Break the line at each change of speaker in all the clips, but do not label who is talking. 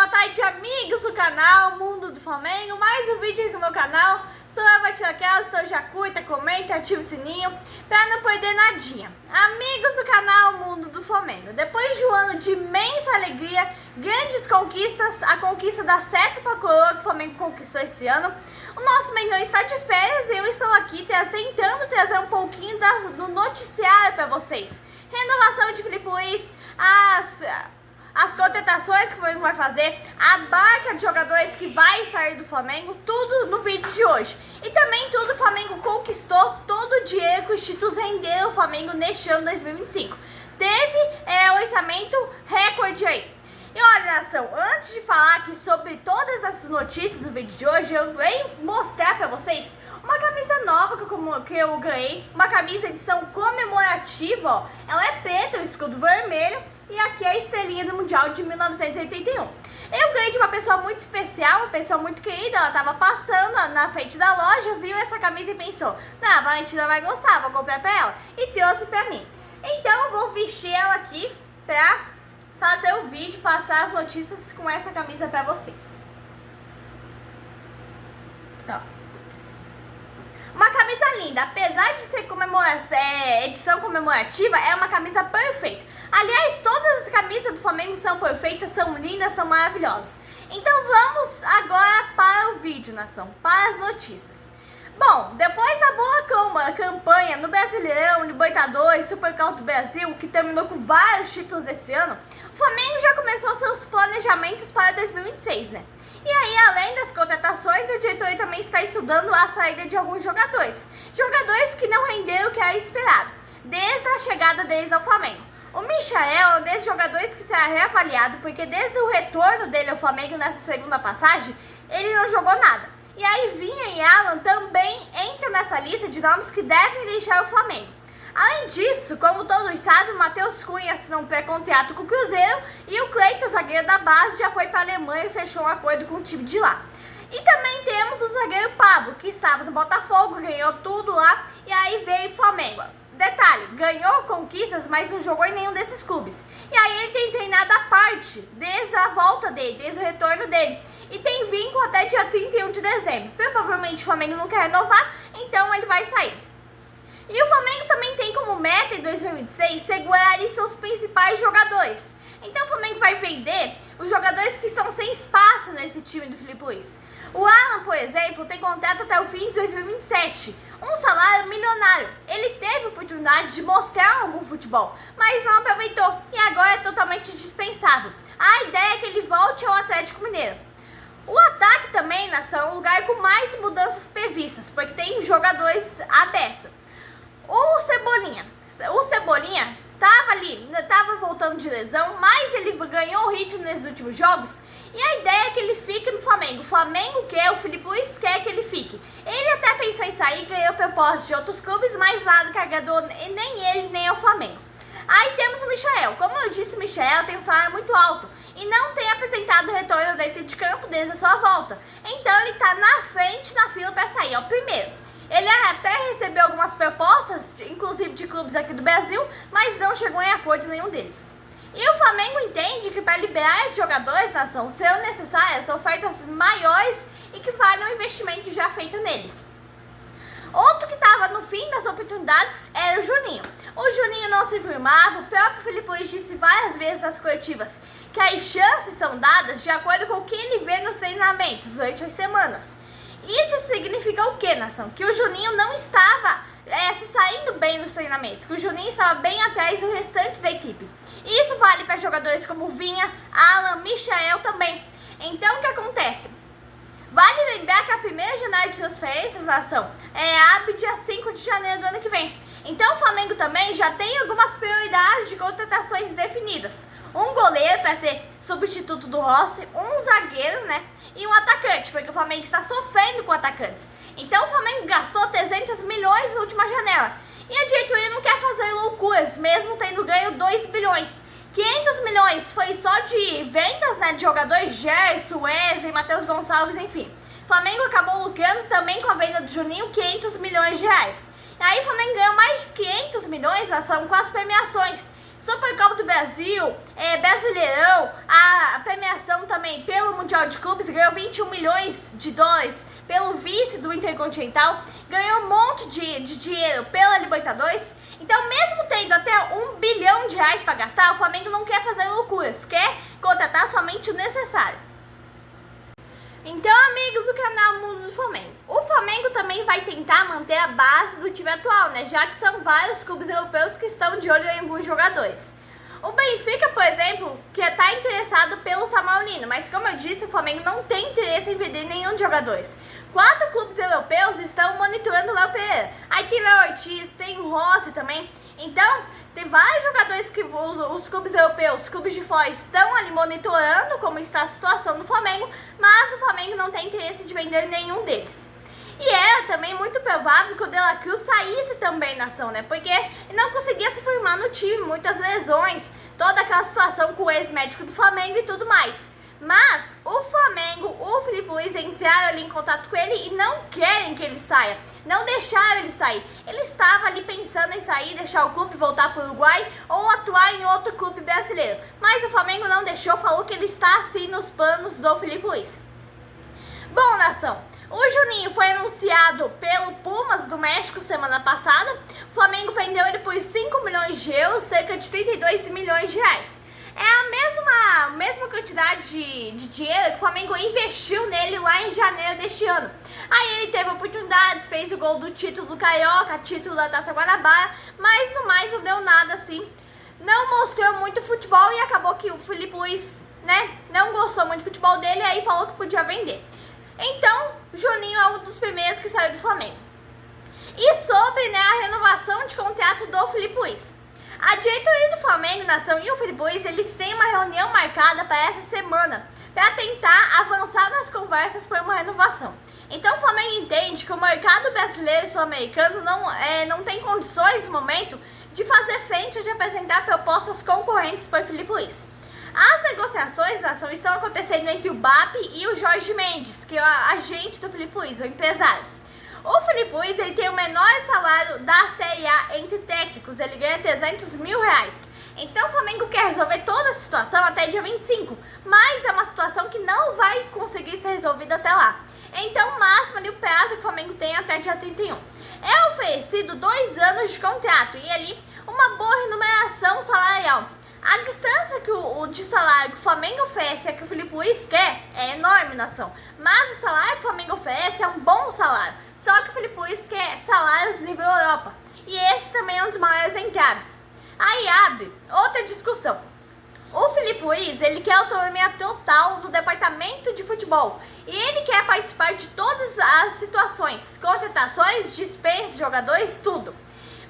boa tarde, amigos do canal Mundo do Flamengo. Mais um vídeo aqui no meu canal. Sou a Vatina Kells, então já curta, comenta, ativa o sininho para não perder nadinha. Amigos do canal Mundo do Flamengo, depois de um ano de imensa alegria, grandes conquistas, a conquista da sétima coroa que o Flamengo conquistou esse ano, o nosso Mengão está de férias e eu estou aqui tentando trazer um pouquinho do noticiário para vocês. Renovação de Filipe Luís, as contratações que o Flamengo vai fazer, a barca de jogadores que vai sair do Flamengo, tudo no vídeo de hoje. E também tudo que o Flamengo conquistou, todo o dinheiro que os títulos renderam o Flamengo neste ano 2025. Teve orçamento recorde aí. E olha, nação, antes de falar aqui sobre todas essas notícias do vídeo de hoje, eu venho mostrar pra vocês uma camisa nova que eu ganhei, uma camisa edição comemorativa, ó. Ela é preta, o escudo vermelho, e aqui é a estrelinha do Mundial de 1981. Eu ganhei de uma pessoa muito especial, uma pessoa muito querida. Ela tava passando na frente da loja, viu essa camisa e pensou: não, a Valentina vai gostar, vou comprar pra ela, e trouxe pra mim. Então eu vou vestir ela aqui pra fazer o vídeo, passar as notícias com essa camisa pra vocês. Ó. Uma camisa linda, apesar de ser edição comemorativa, é uma camisa perfeita. Aliás, todas as camisas do Flamengo são perfeitas, são lindas, são maravilhosas. Então vamos agora para o vídeo, nação, para as notícias. Bom, depois da boa campanha no Brasileirão, Libertadores, Supercopa do Brasil, que terminou com vários títulos esse ano, o Flamengo já começou seus planejamentos para 2026, né? E aí, além das contratações, a diretoria também está estudando a saída de alguns jogadores. Jogadores que não renderam o que era esperado, desde a chegada deles ao Flamengo. O Michael é um desses jogadores que será reavaliado, porque desde o retorno dele ao Flamengo nessa segunda passagem, ele não jogou nada. E aí, Vinha e Alan também entram nessa lista de nomes que devem deixar o Flamengo. Além disso, como todos sabem, o Matheus Cunha assinou um pré-contrato com o Cruzeiro e o Cleiton, zagueiro da base, já foi para a Alemanha e fechou um acordo com o time de lá. E também temos o zagueiro Pablo, que estava no Botafogo, ganhou tudo lá e aí veio o Flamengo. Detalhe, ganhou conquistas, mas não jogou em nenhum desses clubes. E aí ele tem treinado à parte, desde a volta dele, desde o retorno dele. E tem vínculo até dia 31 de dezembro. Provavelmente o Flamengo não quer renovar, então ele vai sair. E o Flamengo também tem como meta em 2026 segurar ali seus principais jogadores. Então o Flamengo vai vender os jogadores que estão sem espaço nesse time do Filipe Luís. O Alan, por exemplo, tem contrato até o fim de 2027, um salário milionário. Ele teve oportunidade de mostrar algum futebol, mas não aproveitou e agora é totalmente dispensável. A ideia é que ele volte ao Atlético Mineiro. O ataque também, nação, é um lugar com mais mudanças previstas, porque tem jogadores à beça. O Cebolinha tava voltando de lesão, mas ele ganhou o ritmo nesses últimos jogos e a ideia é que ele fique no Flamengo. O Flamengo quer, o Filipe Luís quer que ele fique. Ele até pensou em sair, ganhou propostas de outros clubes, mas nada que agradou nem ele nem ao Flamengo. Aí temos o Michael. Como eu disse, o Michael tem um salário muito alto e não tem apresentado o retorno dentro de campo desde a sua volta. Então ele tá na frente na fila para sair, ó, primeiro. Ele até recebeu algumas propostas, inclusive de clubes aqui do Brasil, mas não chegou em acordo nenhum deles. E o Flamengo entende que para liberar esses jogadores, nação, serão necessárias ofertas maiores e que valem o investimento já feito neles. Outro que estava no fim das oportunidades era o Juninho. O Juninho não se firmava, o próprio Filipe Luís disse várias vezes nas coletivas que as chances são dadas de acordo com o que ele vê nos treinamentos durante as semanas. Isso significa o que, nação? Que o Juninho não estava se saindo bem nos treinamentos, que o Juninho estava bem atrás do restante da equipe. Isso vale para jogadores como Vinha, Alan, Michael também. Então o que acontece? Vale lembrar que a primeira janela de transferências, nação, abre dia 5 de janeiro do ano que vem. Então o Flamengo também já tem algumas prioridades de contratações definidas. Um goleiro para ser substituto do Rossi, um zagueiro, né, e um atacante, porque o Flamengo está sofrendo com atacantes. Então o Flamengo gastou 300 milhões na última janela. E a diretoria não quer fazer loucuras, mesmo tendo ganho 2 bilhões. 500 milhões foi só de vendas, né, de jogadores, Gerson, Wesley, Matheus Gonçalves, enfim. O Flamengo acabou lucrando também com a venda do Juninho 500 milhões de reais. E aí o Flamengo ganhou mais 500 milhões, nação, com as premiações. Supercopa do Brasil, Brasileirão, a premiação também Mundial de Clubes, ganhou 21 milhões de dólares pelo vice do Intercontinental, ganhou um monte de dinheiro pela Libertadores. Então, mesmo tendo até 1 bilhão de reais para gastar, o Flamengo não quer fazer loucuras, quer contratar somente o necessário. Então, amigos do canal Mundo do Flamengo, o Flamengo também vai tentar manter a base do time atual, né? Já que são vários clubes europeus que estão de olho em alguns jogadores. O Benfica, por exemplo, que está interessado pelo Samuel Nino, mas como eu disse, o Flamengo não tem interesse em vender nenhum dos jogadores. 4 clubes europeus estão monitorando o Léo Pereira. Aí tem Léo Ortiz, tem o Rossi também. Então, tem vários jogadores que os clubes europeus, os clubes de fora, estão ali monitorando como está a situação no Flamengo, mas o Flamengo não tem interesse de vender nenhum deles. E era também muito provável que o De La Cruz saísse também na ação, né? Porque ele não conseguia se firmar no time, muitas lesões, toda aquela situação com o ex-médico do Flamengo e tudo mais. Mas o Flamengo, o Filipe Luís entraram ali em contato com ele e não querem que ele saia. Não deixaram ele sair. Ele estava ali pensando em sair, deixar o clube, voltar para o Uruguai ou atuar em outro clube brasileiro. Mas o Flamengo não deixou, falou que ele está assim nos planos do Filipe Luís. Bom, nação, o Juninho foi anunciado pelo Pumas do México semana passada. O Flamengo vendeu ele por 5 milhões de euros, cerca de 32 milhões de reais. É a mesma quantidade de dinheiro que o Flamengo investiu nele lá em janeiro deste ano. Aí ele teve oportunidades, fez o gol do título do Carioca, título da Taça Guanabara, mas no mais não deu nada assim. Não mostrou muito futebol e acabou que o Filipe Luís, né, não gostou muito do futebol dele e aí falou que podia vender. Então, Juninho é um dos primeiros que saiu do Flamengo. E sobre, né, a renovação de contrato do Filipe Luís. A diretoria do Flamengo, nação, e o Filipe Luís, eles têm uma reunião marcada para essa semana, para tentar avançar nas conversas por uma renovação. Então o Flamengo entende que o mercado brasileiro e sul-americano não tem condições no momento de fazer frente, de apresentar propostas concorrentes para o Filipe Luís. As negociações, nação, estão acontecendo entre o BAP e o Jorge Mendes, que é o agente do Filipe Luís, o empresário. O Filipe Luís, ele tem o menor salário da Série A entre técnicos, ele ganha 300 mil reais. Então o Flamengo quer resolver toda a situação até dia 25, mas é uma situação que não vai conseguir ser resolvida até lá. Então o máximo ali, o prazo que o Flamengo tem até dia 31. É oferecido 2 anos de contrato e ali uma boa remuneração salarial. A distância de salário que o Flamengo oferece e que o Filipe Luís quer é enorme, nação. Mas o salário que o Flamengo oferece é um bom salário. Só que o Filipe Luís quer salários nível Europa. E esse também é um dos maiores entraves. Aí abre outra discussão. O Filipe Luís, ele quer autonomia total no departamento de futebol. E ele quer participar de todas as situações. Contratações, dispensas, jogadores, tudo.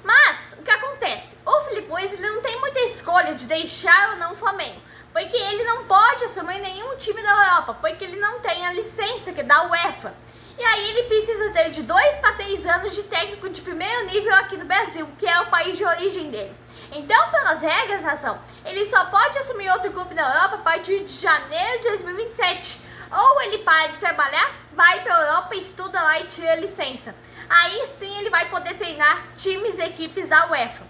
Mas, o que acontece? O Filipe Luís, ele não tem muita escolha de deixar ou não o Flamengo. Porque ele não pode assumir nenhum time da Europa. Porque ele não tem a licença que dá a UEFA. E aí ele precisa ter de 2 para 3 anos de técnico de primeiro nível aqui no Brasil, que é o país de origem dele. Então, pelas regras, nação, ele só pode assumir outro clube da Europa a partir de janeiro de 2027. Ou ele para de trabalhar, vai para a Europa, estuda lá e tira a licença. Aí sim ele vai poder treinar times e equipes da UEFA.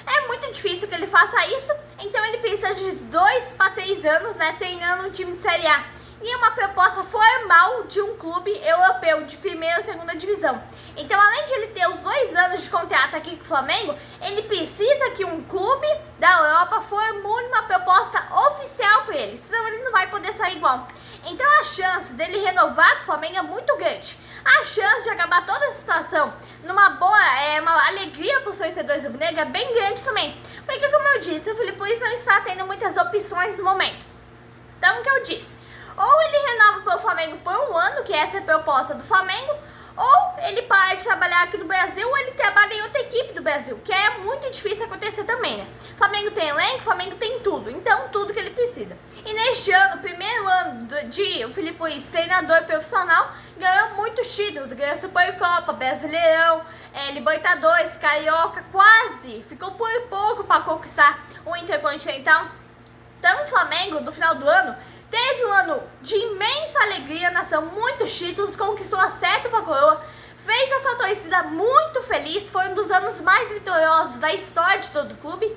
É muito difícil que ele faça isso, então ele precisa de 2 para 3 anos, né, treinando um time de Série A. E é uma proposta formal de um clube europeu de primeira ou segunda divisão. Então, além de ele ter os 2 anos de contrato aqui com o Flamengo, ele precisa que um clube da Europa formule uma proposta oficial para ele, senão ele não vai poder sair igual. Então, a chance dele renovar com o Flamengo é muito grande. A chance de acabar toda a situação numa boa, uma alegria para os torcedores rubro-negros é bem grande também. Porque, como eu disse, o Filipe Luís não está tendo muitas opções no momento. Então, o que eu disse? Ou ele renova pelo Flamengo por 1 ano, que essa é a proposta do Flamengo, ou ele para de trabalhar aqui no Brasil, ou ele trabalha em outra equipe do Brasil, que é muito difícil acontecer também, né? O Flamengo tem elenco, o Flamengo tem tudo, então tudo que ele precisa. E neste ano, primeiro ano de o Filipe Luís, treinador profissional, ganhou muitos títulos, ganhou Supercopa, Brasileirão, Libertadores, Carioca, quase, ficou por pouco para conquistar o Intercontinental. Então o Flamengo, no final do ano, teve um ano de imensa alegria, nação, muitos títulos, conquistou a 7ª coroa, fez a sua torcida muito feliz, foi um dos anos mais vitoriosos da história de todo o clube.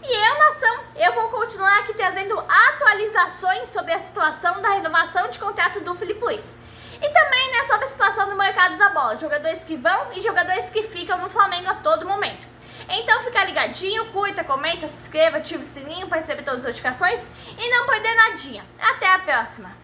E eu, nação, eu vou continuar aqui trazendo atualizações sobre a situação da renovação de contrato do Filipe Luís. E também, né, sobre a situação do mercado da bola, jogadores que vão e jogadores que ficam no Flamengo a todo momento. Então fica ligadinho, curta, comenta, se inscreva, ativa o sininho para receber todas as notificações e não perder nadinha. Até a próxima!